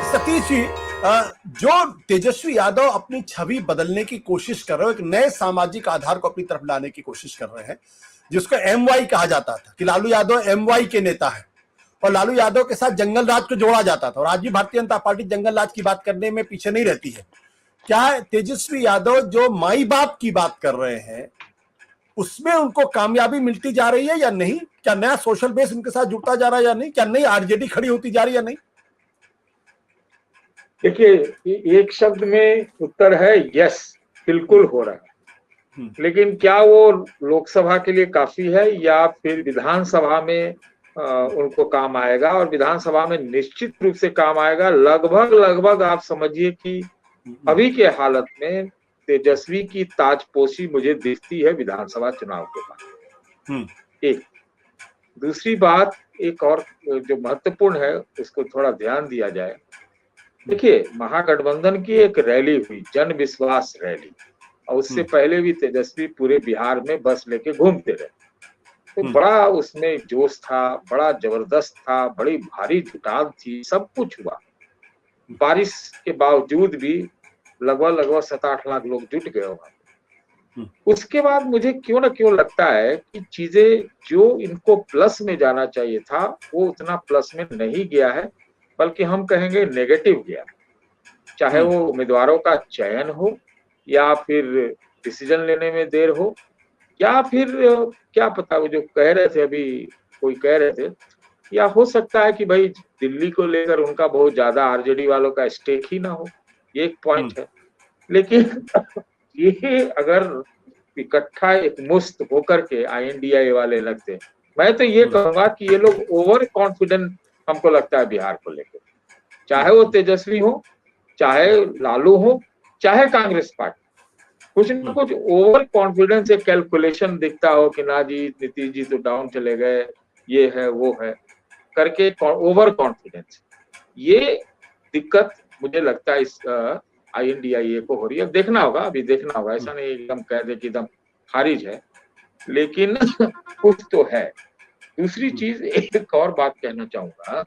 सतीश जी, जो तेजस्वी यादव अपनी छवि बदलने की कोशिश कर रहे हो, एक नए सामाजिक आधार को अपनी तरफ लाने की कोशिश कर रहे हैं, जिसको एमवाई कहा जाता था कि लालू यादव एमवाई के नेता है और लालू यादव के साथ जंगल राज को जोड़ा जाता था, और आज भी भारतीय जनता पार्टी जंगल राज की बात करने में पीछे नहीं रहती है। क्या तेजस्वी यादव जो माई बाप की बात कर रहे हैं उसमें उनको कामयाबी मिलती जा रही है या नहीं? क्या नया सोशल बेस उनके साथ जुड़ता जा रहा है या नहीं? क्या नई आरजेडी खड़ी होती जा रही है या नहीं? देखिए, एक शब्द में उत्तर है यस, बिल्कुल हो रहा है। लेकिन क्या वो लोकसभा के लिए काफी है या फिर विधानसभा में उनको काम आएगा? और विधानसभा में निश्चित रूप से काम आएगा। लगभग आप समझिए कि अभी के हालत में तेजस्वी की ताजपोशी मुझे दिखती है विधानसभा चुनाव के बाद। एक दूसरी बात, एक और जो महत्वपूर्ण है उसको थोड़ा ध्यान दिया जाए। देखिए, महागठबंधन की एक रैली हुई, जन विश्वास रैली, और उससे पहले भी तेजस्वी पूरे बिहार में बस लेके घूमते रहे। तो बड़ा उसमें जोश था, बड़ा जबरदस्त था, बड़ी भारी जुटान थी, सब कुछ हुआ। बारिश के बावजूद भी लगभग 7-8 लाख लोग जुट गए वहां। उसके बाद मुझे क्यों ना क्यों लगता है कि चीजें जो इनको प्लस में जाना चाहिए था वो उतना प्लस में नहीं गया है, बल्कि हम कहेंगे नेगेटिव गया। चाहे वो उम्मीदवारों का चयन हो या फिर डिसीजन लेने में देर हो, या फिर क्या पता, वो जो कह रहे थे अभी, कोई कह रहे थे, या हो सकता है कि भाई दिल्ली को लेकर उनका बहुत ज्यादा आरजेडी वालों का स्टेक ही ना हो, ये एक पॉइंट है। लेकिन ये अगर इकट्ठा एक मुस्त होकर के आईएनडीआई वाले लगते, मैं तो ये कहूंगा कि ये लोग ओवर कॉन्फिडेंट हमको लगता है बिहार को लेकर। चाहे वो तेजस्वी हो, चाहे लालू हो, चाहे कांग्रेस पार्टी, कुछ न कुछ ओवर कॉन्फिडेंस, एक कैलकुलेशन दिखता हो कि ना जी नीतीश जी तो डाउन चले गए, ये है वो है करके ओवर कॉन्फिडेंस। ये दिक्कत मुझे लगता है इस आईएनडीआईए को हो रही है। देखना होगा, अभी देखना होगा, ऐसा नहीं एकदम कह दे कि एकदम खारिज है, लेकिन कुछ तो है। दूसरी चीज, एक और बात कहना चाहूंगा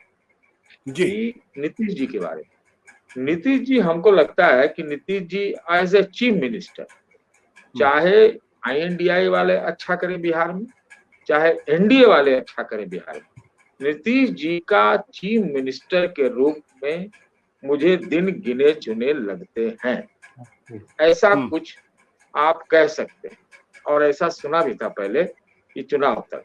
कि नीतीश जी के बारे में। नीतीश जी, हमको लगता है कि Nitish ji as a chief minister, चाहे आईएनडीआई वाले अच्छा करें बिहार में, चाहे एनडीए वाले अच्छा करें बिहार में, नीतीश जी का चीफ मिनिस्टर के रूप में मुझे दिन गिने चुने लगते हैं। ऐसा कुछ आप कह सकते हैं, और ऐसा सुना भी था पहले कि चुनाव तक,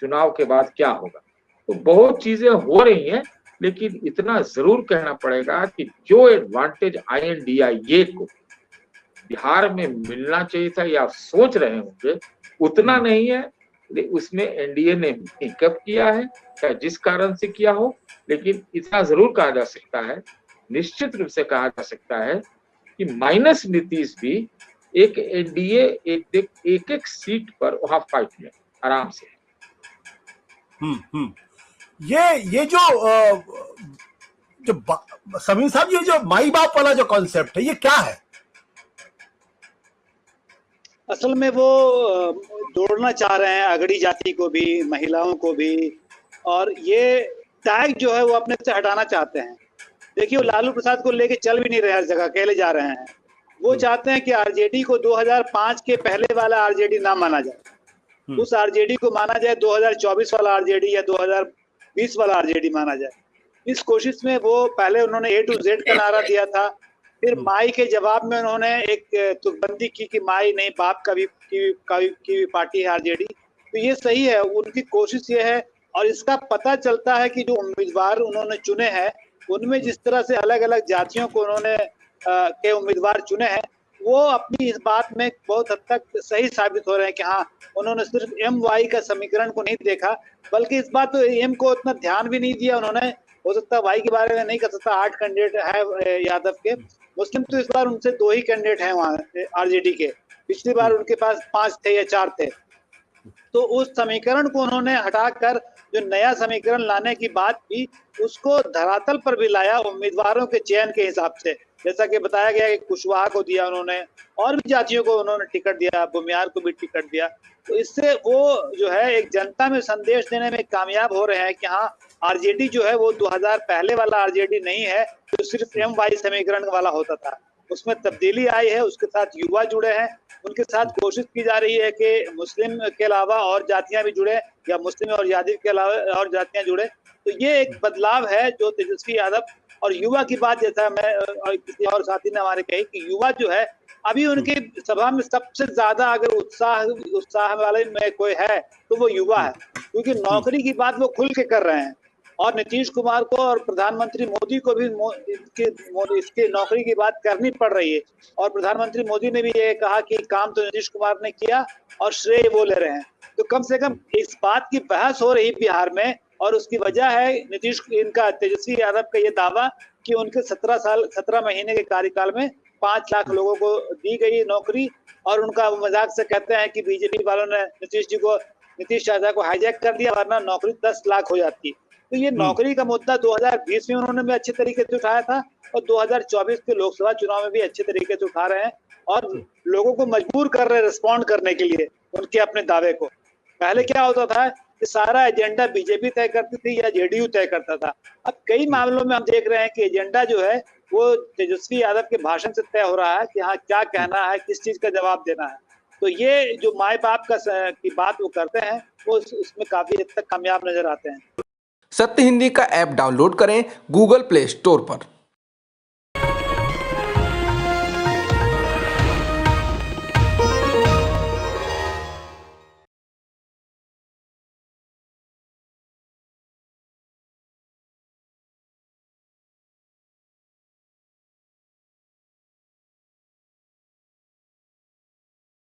चुनाव के बाद क्या होगा। तो बहुत चीजें हो रही हैं, लेकिन इतना जरूर कहना पड़ेगा कि जो एडवांटेज आईएनडीआईए को बिहार में मिलना चाहिए था या सोच रहे होंगे, उतना नहीं है। उसमें एनडीए ने पिकअप किया है, चाहे जिस कारण से किया हो, लेकिन इतना जरूर कहा जा सकता है, निश्चित रूप से कहा जा सकता है कि माइनस नीतीश भी एक एनडीए एक सीट पर वहां फाइट में आराम से। ये जो समीर साहब, ये जो माई बाप वाला जो कॉन्सेप्ट है, ये क्या है? असल में वो जोड़ना चाह रहे हैं अगड़ी जाति को भी, महिलाओं को भी, और ये टैग जो है वो अपने से हटाना चाहते हैं। देखिए, वो लालू प्रसाद को लेके चल भी नहीं रहे, हर जगह अकेले जा रहे हैं। वो चाहते हैं कि आरजेडी को 2005 के पहले वाला आरजेडी ना माना जाए, उस आरजेडी को माना जाए 2024 वाला आरजेडी या 2020 वाला आरजेडी माना जाए। इस कोशिश में वो पहले उन्होंने A to Z का नारा दिया था, फिर माई के जवाब में उन्होंने एक तुकबंदी की कि माई नहीं, बाप का भी पार्टी है आरजेडी। तो ये सही है, उनकी कोशिश ये है। और इसका पता चलता है कि जो उम्मीदवार उन्होंने चुने हैं, उनमें जिस तरह से अलग अलग जातियों को उन्होंने के उम्मीदवार चुने हैं, वो अपनी इस बात में बहुत हद तक सही साबित हो रहे हैं कि हाँ, उन्होंने सिर्फ MY का समीकरण को नहीं देखा, बल्कि इस बात तो M को उतना ध्यान भी नहीं दिया उन्होंने। हो सकता है वाई के बारे में नहीं कर सकता, 8 कैंडिडेट है यादव के। मुस्लिम तो इस बार उनसे 2 ही कैंडिडेट हैं वहाँ आरजेडी के, पिछली बार उनके पास 5 थे या 4 थे। तो उस समीकरण को उन्होंने हटाकर जो नया समीकरण लाने की बात की, उसको धरातल पर भी लाया उम्मीदवारों के चयन के हिसाब से। जैसा कि बताया गया कि कुशवाहा को दिया उन्होंने, और भी जातियों को उन्होंने टिकट दिया, बुमियार को भी टिकट दिया। तो इससे वो जो है एक जनता में संदेश देने में कामयाब हो रहे हैं कि हाँ, आरजेडी जो है वो 2000 पहले वाला आरजेडी नहीं है जो सिर्फ एमवाई समीकरण वाला होता था। उसमें तब्दीली आई है, उसके साथ युवा जुड़े हैं, उनके साथ कोशिश की जा रही है कि मुस्लिम के अलावा और जातियां भी जुड़े या मुस्लिम और यादव के अलावा और जातियां जुड़े। तो ये एक बदलाव है जो तेजस्वी यादव और युवा की बात, जैसा मैं और किसी और साथी ने हमारे कही कि युवा जो है अभी उनकी सभा में सबसे ज्यादा अगर उत्साह वाले में कोई है तो वो युवा है, क्योंकि नौकरी की बात वो खुल के कर रहे हैं। और नीतीश कुमार को और प्रधानमंत्री मोदी को भी इसके नौकरी की बात करनी पड़ रही है। और प्रधानमंत्री मोदी ने भी ये कहा कि काम तो नीतीश कुमार ने किया और श्रेय वो ले रहे हैं। तो कम से कम इस बात की बहस हो रही बिहार में, और उसकी वजह है इनका तेजस्वी यादव का ये दावा कि उनके 17 महीने के कार्यकाल में 5 लाख लोगों को दी गई नौकरी। और उनका मजाक से कहते हैं कि बीजेपी वालों ने नीतीश चाचा को हाईजैक कर दिया, वरना नौकरी 10 लाख हो जाती। तो ये नौकरी का मुद्दा 2020 में उन्होंने भी अच्छे तरीके से उठाया था और 2024 के लोकसभा चुनाव में भी अच्छे तरीके से उठा रहे हैं और लोगों को मजबूर कर रहे हैं रिस्पॉन्ड करने के लिए उनके अपने दावे को। पहले क्या होता था कि सारा एजेंडा बीजेपी तय करती थी या जेडीयू तय करता था। अब कई मामलों में हम देख रहे हैं कि एजेंडा जो है वो तेजस्वी यादव के भाषण से तय हो रहा है कि हाँ क्या कहना है, किस चीज का जवाब देना है। तो ये जो माए बाप की बात वो करते हैं वो उसमें काफी हद तक कामयाब नजर आते हैं। सत्य हिंदी का ऐप डाउनलोड करें गूगल प्ले स्टोर पर।